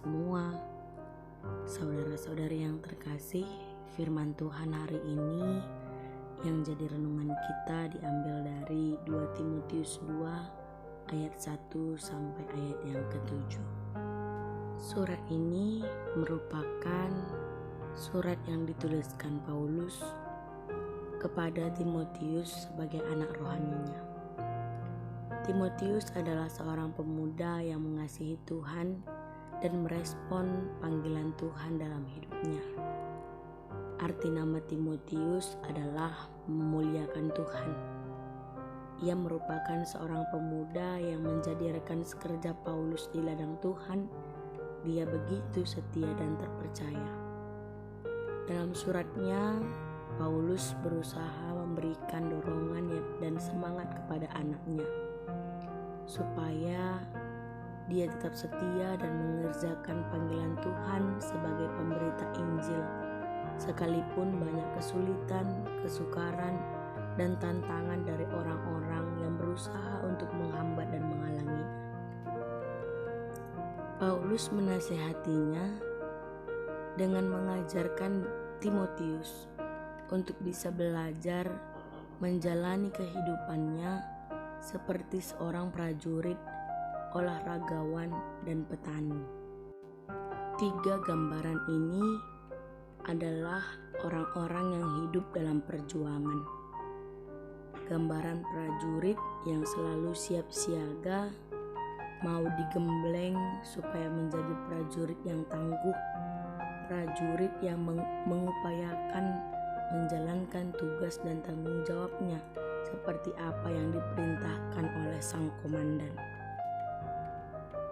semua, saudara-saudari yang terkasih. Firman Tuhan hari ini yang jadi renungan kita diambil dari 2 Timotius 2 ayat 1 sampai ayat yang ke-7. Surat ini merupakan surat yang dituliskan Paulus kepada Timotius sebagai anak rohaninya. Timotius adalah seorang pemuda yang mengasihi Tuhan dan merespon panggilan Tuhan dalam hidupnya. Arti nama Timotius adalah memuliakan Tuhan. Ia merupakan seorang pemuda yang menjadi rekan sekerja Paulus di ladang Tuhan. Dia begitu setia dan terpercaya. Dalam suratnya, Paulus berusaha memberikan dorongan dan semangat kepada anaknya, supaya dia tetap setia dan mengerjakan panggilan Tuhan sebagai pemberita Injil, sekalipun banyak kesulitan, kesukaran, dan tantangan dari orang-orang yang berusaha untuk menghambat dan menghalanginya. Paulus menasihatinya dengan mengajarkan Timotius untuk bisa belajar menjalani kehidupannya seperti seorang prajurit, olahragawan, dan petani. 3 gambaran ini adalah orang-orang yang hidup dalam perjuangan. Gambaran prajurit yang selalu siap siaga, mau digembleng supaya menjadi prajurit yang tangguh, prajurit yang mengupayakan menjalankan tugas dan tanggung jawabnya seperti apa yang diperintahkan oleh sang komandan.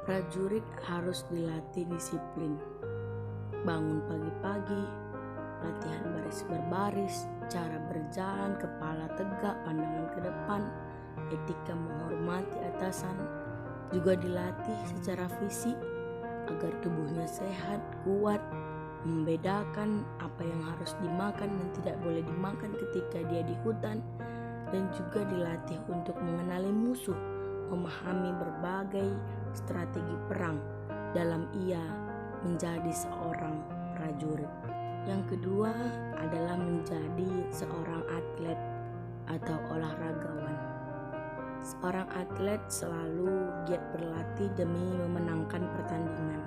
Prajurit harus dilatih disiplin, bangun pagi-pagi, latihan baris berbaris, cara berjalan, kepala tegak, pandangan ke depan, etika menghormati atasan, juga dilatih secara fisik agar tubuhnya sehat, kuat, membedakan apa yang harus dimakan dan tidak boleh dimakan ketika dia di hutan, dan juga dilatih untuk mengenali musuh, memahami berbagai strategi perang dalam ia menjadi seorang prajurit. Yang kedua adalah menjadi seorang atlet atau olahragawan. Seorang atlet selalu giat berlatih demi memenangkan pertandingan.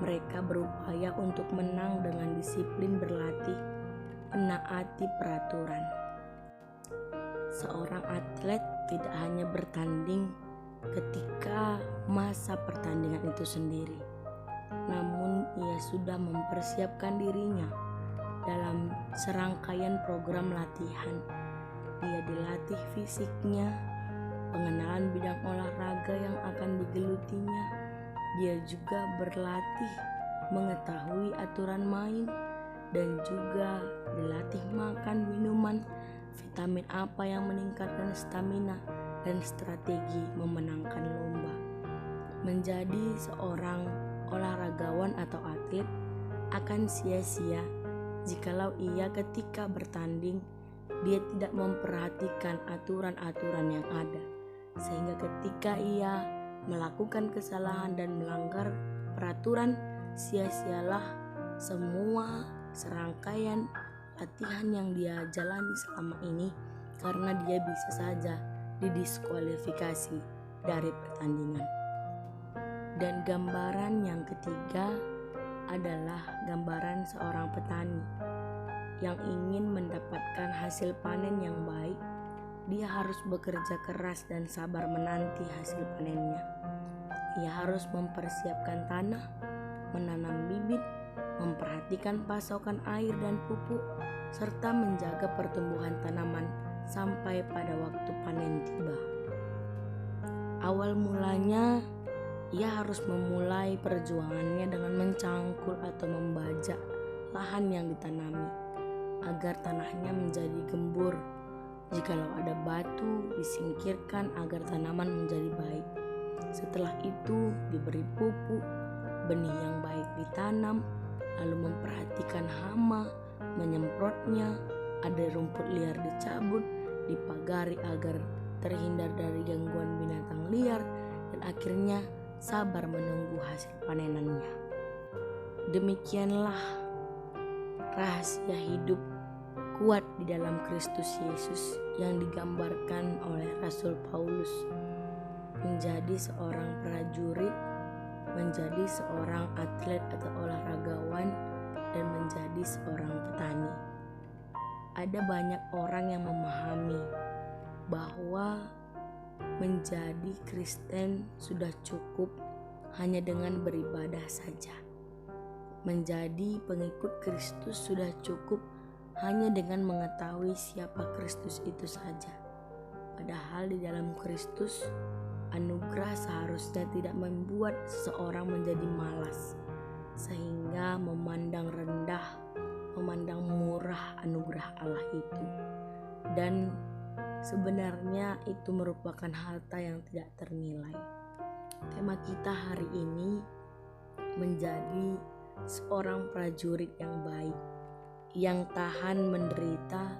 Mereka berupaya untuk menang dengan disiplin berlatih, menaati peraturan. Seorang atlet tidak hanya bertanding ketika masa pertandingan itu sendiri, namun ia sudah mempersiapkan dirinya dalam serangkaian program latihan. Dia dilatih fisiknya, pengenalan bidang olahraga yang akan digelutinya. Dia juga berlatih mengetahui aturan main dan juga dilatih makan minuman vitamin apa yang meningkatkan stamina dan strategi memenangkan lomba. Menjadi seorang olahragawan atau atlet akan sia-sia jikalau ia ketika bertanding dia tidak memperhatikan aturan-aturan yang ada, sehingga ketika ia melakukan kesalahan dan melanggar peraturan, sia-sialah semua serangkaian latihan yang dia jalani selama ini, karena dia bisa saja didiskualifikasi dari pertandingan. Dan gambaran yang ketiga adalah gambaran seorang petani yang ingin mendapatkan hasil panen yang baik. Dia harus bekerja keras dan sabar menanti hasil panennya. Ia harus mempersiapkan tanah, menanam bibit, memperhatikan pasokan air dan pupuk, serta menjaga pertumbuhan tanaman sampai pada waktu panen tiba. Awal mulanya, ia harus memulai perjuangannya dengan mencangkul atau membajak lahan yang ditanami agar tanahnya menjadi gembur. Jikalau ada batu, disingkirkan agar tanaman menjadi baik. Setelah itu diberi pupuk, benih yang baik ditanam, lalu memperhatikan hama, menyemprotnya, ada rumput liar dicabut, dipagari agar terhindar dari gangguan binatang liar, dan akhirnya sabar menunggu hasil panenannya. Demikianlah rahasia hidup kuat di dalam Kristus Yesus yang digambarkan oleh Rasul Paulus. Menjadi seorang prajurit, menjadi seorang atlet atau olahragawan, dan menjadi seorang petani. Ada banyak orang yang memahami bahwa menjadi Kristen sudah cukup hanya dengan beribadah saja. Menjadi pengikut Kristus sudah cukup hanya dengan mengetahui siapa Kristus itu saja. Padahal di dalam Kristus, anugerah seharusnya tidak membuat seseorang menjadi malas, sehingga memandang rendah, memandang murah anugerah Allah itu. Dan sebenarnya itu merupakan harta yang tidak ternilai. Tema kita hari ini menjadi seorang prajurit yang baik, yang tahan menderita,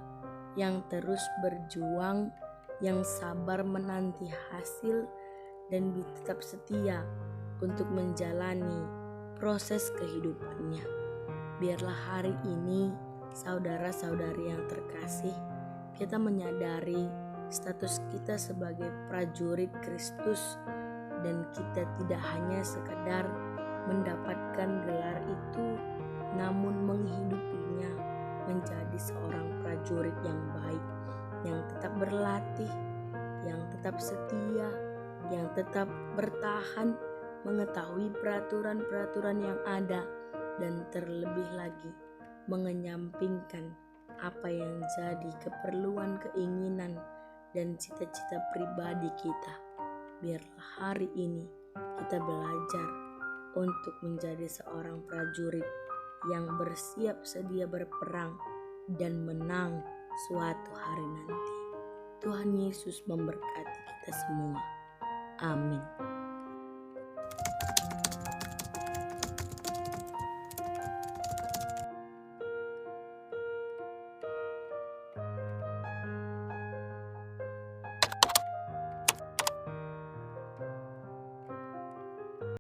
yang terus berjuang, yang sabar menanti hasil, dan tetap setia untuk menjalani proses kehidupannya. Biarlah hari ini, saudara-saudari yang terkasih, kita menyadari status kita sebagai prajurit Kristus, dan kita tidak hanya sekedar mendapatkan gelar itu, namun menghidupinya menjadi seorang prajurit yang baik, yang tetap berlatih, yang tetap setia, yang tetap bertahan, mengetahui peraturan-peraturan yang ada, dan terlebih lagi mengenyampingkan apa yang jadi keperluan, keinginan, dan cita-cita pribadi kita. Biarlah hari ini kita belajar untuk menjadi seorang prajurit yang bersiap sedia berperang dan menang suatu hari nanti. Tuhan Yesus memberkati kita semua. Amin.